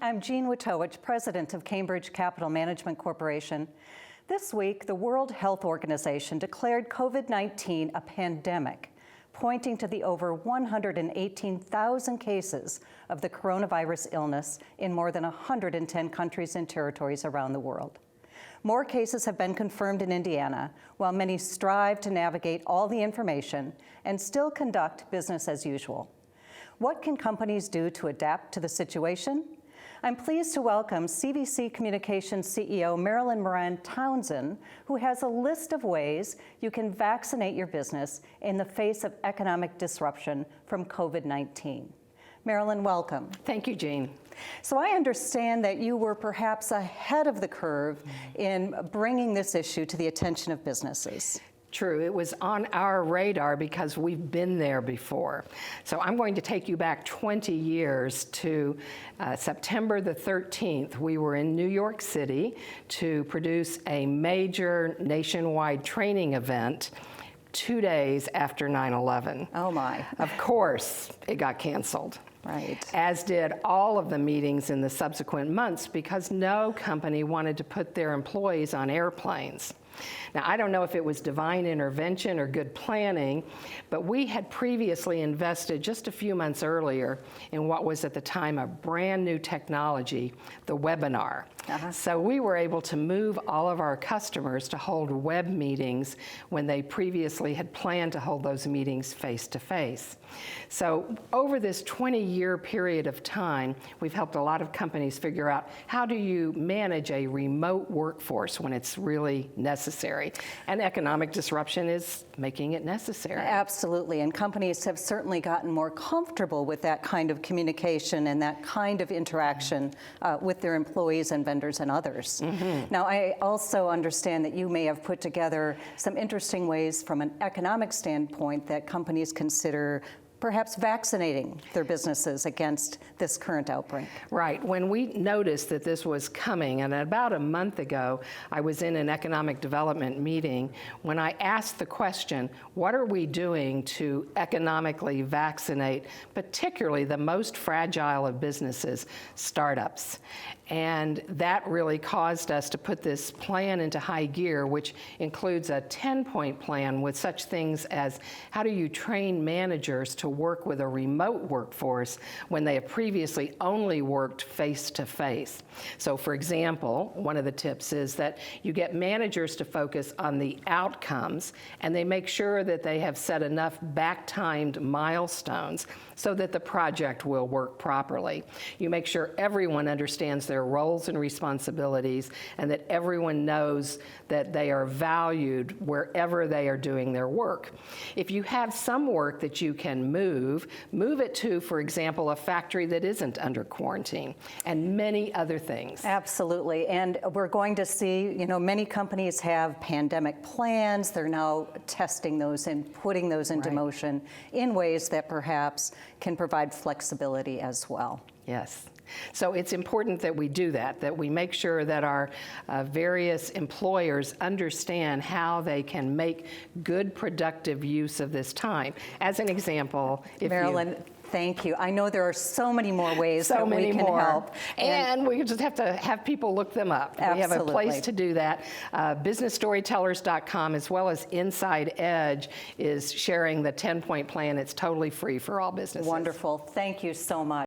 I'm Jean Wojtowicz, president of Cambridge Capital Management Corporation. This week, the World Health Organization declared COVID-19 a pandemic, pointing to the over 118,000 cases of the coronavirus illness in more than 110 countries and territories around the world. More cases have been confirmed in Indiana, while many strive to navigate all the information and still conduct business as usual. What can companies do to adapt to the situation? I'm pleased to welcome CVC Communications CEO Marilyn Moran-Townsend, who has a list of ways you can vaccinate your business in the face of economic disruption from COVID-19. Marilyn, welcome. Thank you, Jean. So I understand that you were perhaps ahead of the curve in bringing this issue to the attention of businesses. True, it was on our radar because we've been there before. So I'm going to take you back 20 years to September the 13th. We were in New York City to produce a major nationwide training event 2 days after 9/11. Oh my. Of course, it got canceled. Right. As did all of the meetings in the subsequent months because no company wanted to put their employees on airplanes. Now, I don't know if it was divine intervention or good planning, but we had previously invested just a few months earlier in what was at the time a brand new technology, the webinar. So we were able to move all of our customers to hold web meetings when they previously had planned to hold those meetings face-to-face. So over this 20-year period of time, we've helped a lot of companies figure out how do you manage a remote workforce when it's really necessary. And economic disruption is making it necessary. Absolutely, and companies have certainly gotten more comfortable with that kind of communication and that kind of interaction with their employees and vendors and others. Now, I also understand that you may have put together some interesting ways from an economic standpoint that companies consider perhaps vaccinating their businesses against this current outbreak. Right. When we noticed that this was coming, and about a month ago, I was in an economic development meeting when I asked the question, what are we doing to economically vaccinate, particularly the most fragile of businesses, startups? And that really caused us to put this plan into high gear, which includes a 10-point plan with such things as how do you train managers to work with a remote workforce when they have previously only worked face-to-face. So for example, one of the tips is that you get managers to focus on the outcomes and they make sure that they have set enough back-timed milestones so that the project will work properly. You make sure everyone understands their roles and responsibilities and that everyone knows that they are valued wherever they are doing their work. If you have some work that you can move it to, for example, a factory that isn't under quarantine, and many other things. Absolutely, and we're going to see, many companies have pandemic plans. They're now testing those and putting those into motion in ways that perhaps can provide flexibility as well. Yes. So it's important that we do that we make sure that our various employers understand how they can make good, productive use of this time. As an example, Marilyn, thank you. I know there are so many more ways that we can help. And we just have to have people look them up. Absolutely. We have a place to do that. BusinessStorytellers.com as well as Inside Edge is sharing the 10-point plan. It's totally free for all businesses. Wonderful. Thank you so much.